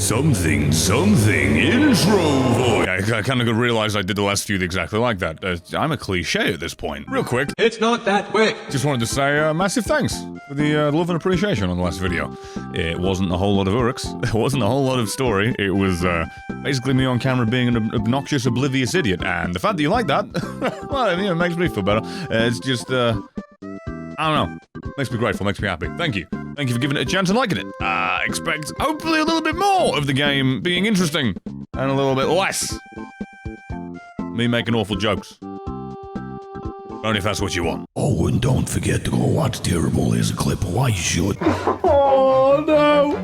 Something intro voice. I kind of realized I did the last few exactly like that. I'm a cliche at this point. Real quick. It's not that quick. Just wanted to say massive thanks for the love and appreciation on the last video. It wasn't a whole lot of Uruks. There wasn't a whole lot of story. It was basically me on camera being an obnoxious, oblivious idiot. And the fact that you like that, well, it makes me feel better. It's just, I don't know. Makes me grateful, makes me happy. Thank you. Thank you for giving it a chance and liking it. Expect, hopefully, a little bit more of the game being interesting. And a little bit less me making awful jokes. Only if that's what you want. Oh, and don't forget to go watch Terrible. Here's a clip of why you should. Oh, no!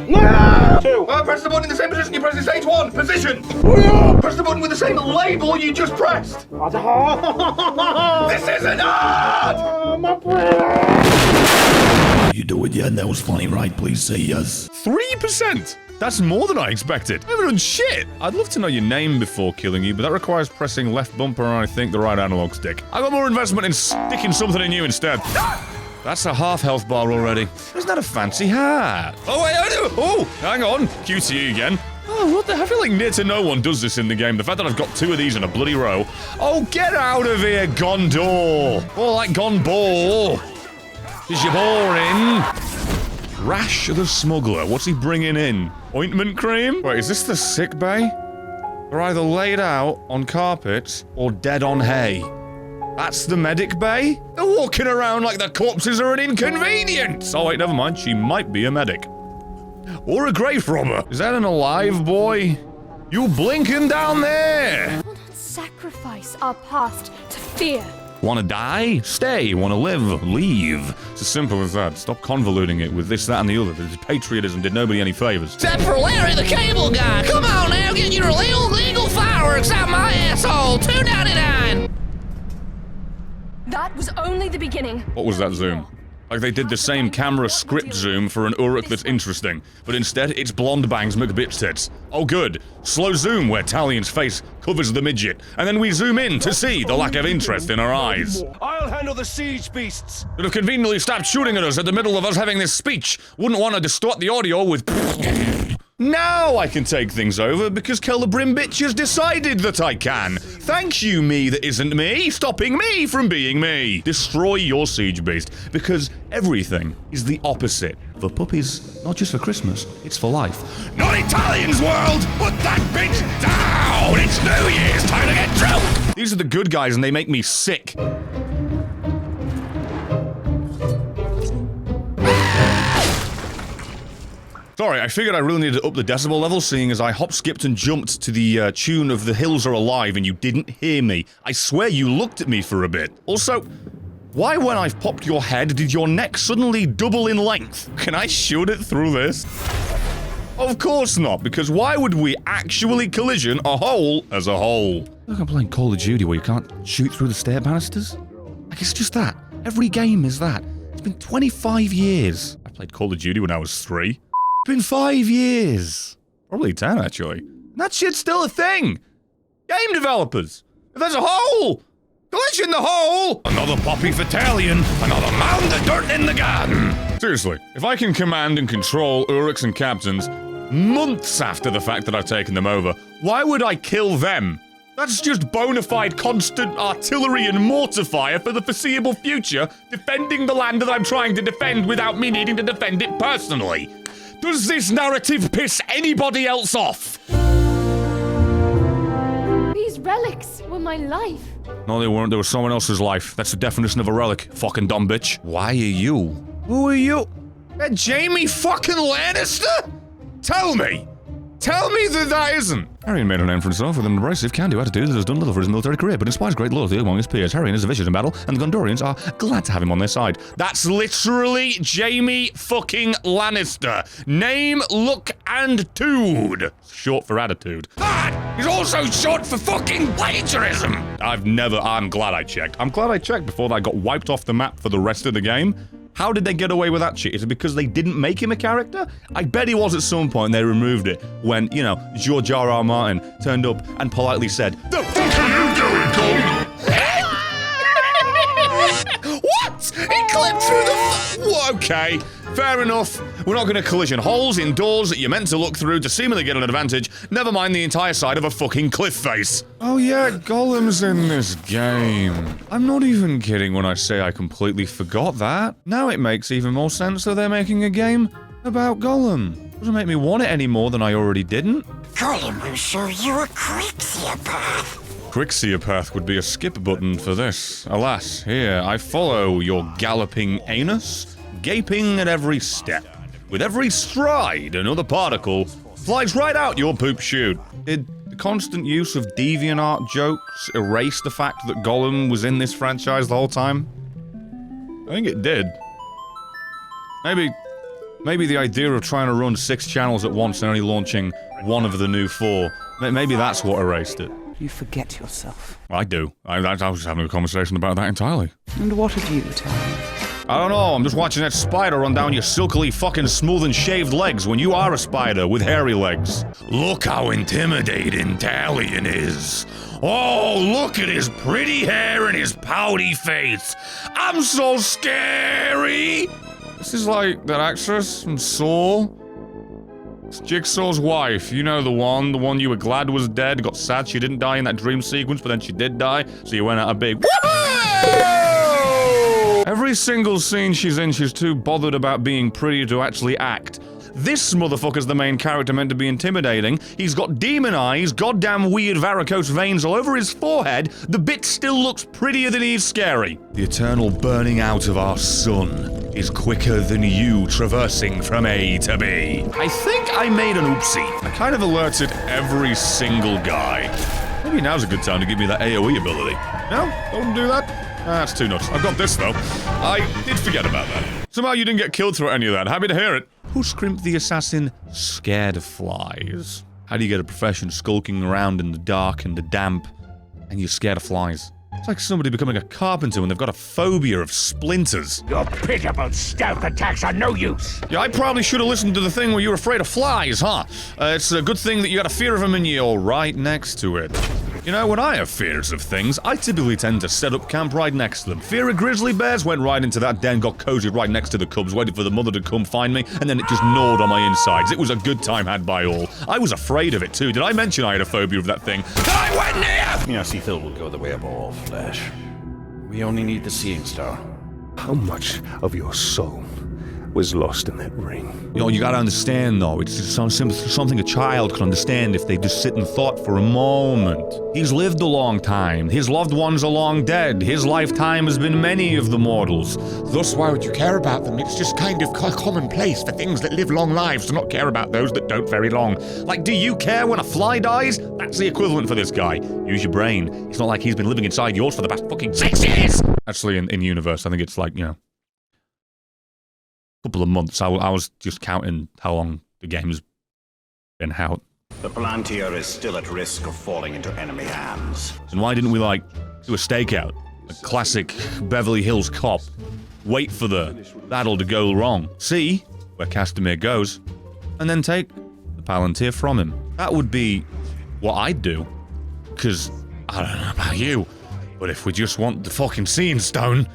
No! 2. Press the button in the same position you pressed in stage 1. Position! Press the button with the same label you just pressed. This isn't art! My You do it, yeah? That was funny, right? Please say yes. 3%? That's more than I expected. I haven't done shit. I'd love to know your name before killing you, but that requires pressing left bumper and I think the right analog stick. I got more investment in sticking something in you instead. That's a half health bar already. Isn't that a fancy hat? Oh, wait, oh, hang on. QTE again. Oh, what the? I feel like near to no one does this in the game. The fact that I've got 2 of these in a bloody row. Oh, get out of here, Gondor. More like Gondball. Is you boring? Rash the Smuggler. What's he bringing in? Ointment cream? Wait, is this the sick bay? They're either laid out on carpets or dead on hay. That's the medic bay? They're walking around like the corpses are an inconvenience. Oh wait, never mind. She might be a medic. Or a grave robber. Is that an alive boy? You blinking down there? We will not sacrifice our past to fear. Wanna die? Stay. Wanna live? Leave. It's as simple as that. Stop convoluting it with this, that, and the other. This patriotism did nobody any favors. Except for Larry the Cable Guy. Come on now, get your illegal fireworks out my asshole. $2.99. That was only the beginning. What was that zoom? Like they did the same camera script zoom for an Uruk that's interesting, but instead it's Blonde Bangs McBitch tits. Oh good. Slow zoom where Talion's face covers the midget, and then we zoom in to see the lack of interest in her eyes. I'll handle the siege beasts. That have conveniently stopped shooting at us at the middle of us having this speech. Wouldn't want to distort the audio with Now I can take things over because Celebrim bitch has decided that I can. Thank you, me that isn't me, stopping me from being me. Destroy your siege beast, because everything is the opposite. For puppies, not just for Christmas, it's for life. Not Italian's world! Put that bitch down! It's New Year's, time to get drunk! These are the good guys and they make me sick. Sorry, I figured I really needed to up the decibel level, seeing as I hop, skipped, and jumped to the tune of The Hills Are Alive and you didn't hear me. I swear you looked at me for a bit. Also, why when I've popped your head did your neck suddenly double in length? Can I shoot it through this? Of course not, because why would we actually collision a hole as a whole? Look, I'm playing Call of Duty where you can't shoot through the stair banisters. Like, it's just that. Every game is that. It's been 25 years. I played Call of Duty when I was 3. Been 5 years. Probably 10, actually. And that shit's still a thing. Game developers. If there's a hole, collision the hole. Another poppy for Talion. Another mound of dirt in the garden. Seriously, if I can command and control Uruks and captains months after the fact that I've taken them over, why would I kill them? That's just bona fide constant artillery and mortar fire for the foreseeable future, defending the land that I'm trying to defend without me needing to defend it personally. Does this narrative piss anybody else off? These relics were my life. No, they weren't. They were someone else's life. That's the definition of a relic, fucking dumb bitch. Why are you? Who are you? That Jaime fucking Lannister? Tell me! Tell me that isn't! Harrion made a name for himself with an abrasive, can-do attitude that has done little for his military career, but inspires great loyalty among his peers. Harrion is a vicious in battle, and the Gondorians are glad to have him on their side. That's literally Jaime fucking Lannister. Name, look, and tude. Short for attitude. That is also short for fucking plagiarism! I'm glad I checked. I'm glad I checked before that got wiped off the map for the rest of the game. How did they get away with that shit? Is it because they didn't make him a character? I bet he was at some point and they removed it when, you know, George R.R. Martin turned up and politely said, "The fuck are you doing, Gollum?" What? It clipped through the... Okay, fair enough. We're not going to collision holes in doors that you're meant to look through to seemingly get an advantage, never mind the entire side of a fucking cliff face. Oh yeah, Gollum's in this game. I'm not even kidding when I say I completely forgot that. Now it makes even more sense that they're making a game about Gollum. Doesn't make me want it any more than I already didn't. Gollum will show you a Crixia path. Crixia path would be a skip button for this. Alas, here I follow your galloping anus, gaping at every step. With every stride, another particle flies right out your poop chute. Did the constant use of DeviantArt jokes erase the fact that Gollum was in this franchise the whole time? I think it did. Maybe the idea of trying to run 6 channels at once and only launching one of the new 4, maybe that's what erased it. You forget yourself. I do. I was having a conversation about that entirely. And what have you, Talion? I don't know, I'm just watching that spider run down your silkily fucking smooth and shaved legs when you are a spider with hairy legs. Look how intimidating Talion is. Oh, look at his pretty hair and his pouty face. I'm so scary. This is like that actress from Saw. It's Jigsaw's wife, you know the one you were glad was dead, got sad she didn't die in that dream sequence, but then she did die, so you went out a big woohoo! Every single scene she's in, she's too bothered about being pretty to actually act. This motherfucker's the main character meant to be intimidating. He's got demon eyes, goddamn weird varicose veins all over his forehead. The bit still looks prettier than he's scary. The eternal burning out of our sun is quicker than you traversing from A to B. I think I made an oopsie. I kind of alerted every single guy. Maybe now's a good time to give me that AoE ability. No? Don't do that? That's too nuts. I've got this, though. I did forget about that. Somehow you didn't get killed through any of that. Happy to hear it. Pushcrimp the Assassin scared of flies. How do you get a profession skulking around in the dark and the damp, and you're scared of flies? It's like somebody becoming a carpenter when they've got a phobia of splinters. Your pitiful stealth attacks are no use. Yeah, I probably should have listened to the thing where you were afraid of flies, huh? It's a good thing that you got a fear of them and you're right next to it. You know, when I have fears of things, I typically tend to set up camp right next to them. Fear of grizzly bears, went right into that den, got cozy right next to the cubs, waited for the mother to come find me, and then it just gnawed on my insides. It was a good time had by all. I was afraid of it too. Did I mention I had a phobia of that thing? I went near! Yeah, see, Phil will go the way of all flesh. We only need the Seeing Star. How much of your soul was lost in that ring? You know, you gotta understand though, it's just something a child can understand if they just sit and thought for a moment. He's lived a long time, his loved ones are long dead, his lifetime has been many of the mortals. Thus, why would you care about them? It's just kind of commonplace for things that live long lives to not care about those that don't very long. Like, do you care when a fly dies? That's the equivalent for this guy. Use your brain. It's not like he's been living inside yours for the past fucking 6 years! Actually, in universe, I think it's like, you know, couple of months. I was just counting how long the game's been out. The Palantir is still at risk of falling into enemy hands. And why didn't we, like, do a stakeout? A classic Beverly Hills cop. Wait for the battle to go wrong. See where Castamere goes, and then take the Palantir from him. That would be what I'd do. Because, I don't know about you, but if we just want the fucking Seeing Stone,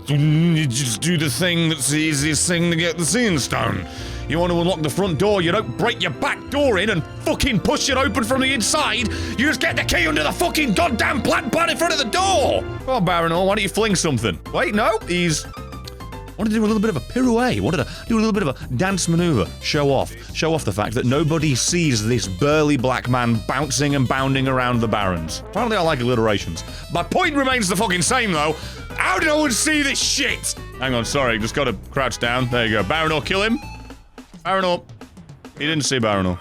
you just do the thing that's the easiest thing to get the Seeing Stone. You want to unlock the front door, you don't break your back door in and fucking push it open from the inside. You just get the key under the fucking goddamn plant pot in front of the door. Oh, Baronor, why don't you fling something? Wait, no, he's... wanted to do a little bit of a pirouette, wanted to do a little bit of a dance maneuver, show off the fact that nobody sees this burly black man bouncing and bounding around the barons. Apparently I like alliterations. My point remains the fucking same though. How did no one see this shit? Hang on, sorry, just gotta crouch down. There you go. Baronor, kill him. Baronor. He didn't see Baronor.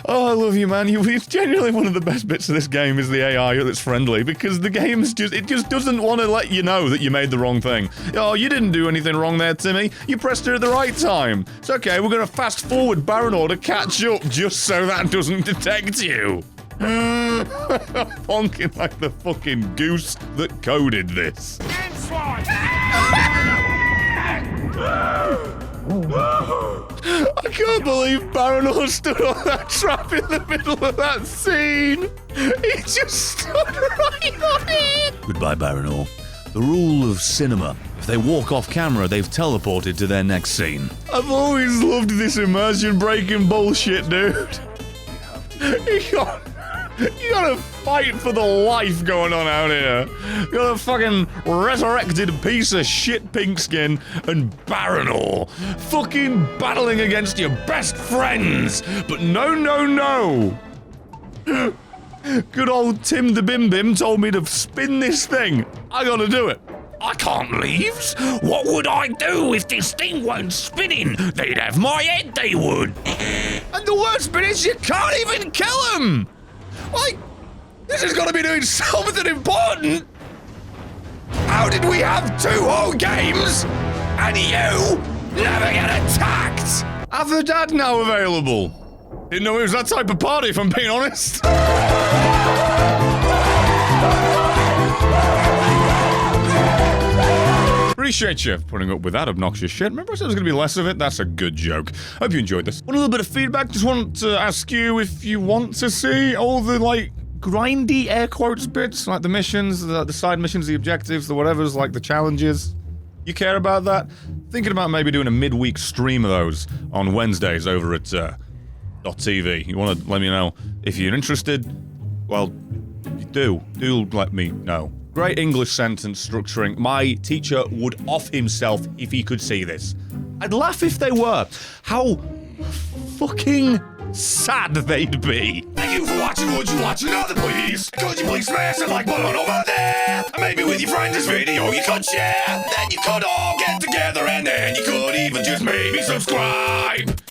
Oh, I love you, man. It's genuinely one of the best bits of this game is the AI that's friendly, because the game's it just doesn't want to let you know that you made the wrong thing. Oh, you didn't do anything wrong there, Timmy. You pressed it at the right time. It's okay, we're gonna fast forward Baronor to catch up just so that doesn't detect you. Honking like the fucking goose that coded this. I can't believe Baronor stood on that trap in the middle of that scene. He just stood right on it. Goodbye, Baronor. The rule of cinema. If they walk off camera, they've teleported to their next scene. I've always loved this immersion-breaking bullshit, dude. You gotta fight for the life going on out here. You got a fucking resurrected piece of shit Pinkskin and Baronor fucking battling against your best friends. But no. Good old Tim the Bim Bim told me to spin this thing. I gotta do it. I can't leave. What would I do if this thing weren't spinning? They'd have my head, they would. And the worst bit is you can't even kill him. Like, this has got to be doing something important. How did we have 2 whole games and you never get attacked? Have the dad now available? Didn't know it was that type of party, if I'm being honest. Appreciate you putting up with that obnoxious shit. Remember I said there's gonna be less of it? That's a good joke. Hope you enjoyed this. Want a little bit of feedback? Just want to ask you if you want to see all the, like, grindy air quotes bits, like the missions, the side missions, the objectives, the whatevers, like the challenges. You care about that? Thinking about maybe doing a midweek stream of those on Wednesdays over at .tv. You want to let me know if you're interested? Well, do let me know. Great English sentence structuring. My teacher would off himself if he could see this. I'd laugh if they were. How fucking sad they'd be. Thank you for watching. Would you watch another, please? Could you please smash the like button over there? And maybe with your friends this video you could share. Then you could all get together and then you could even just maybe subscribe.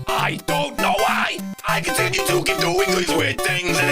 I don't know why I continue to keep doing these weird things and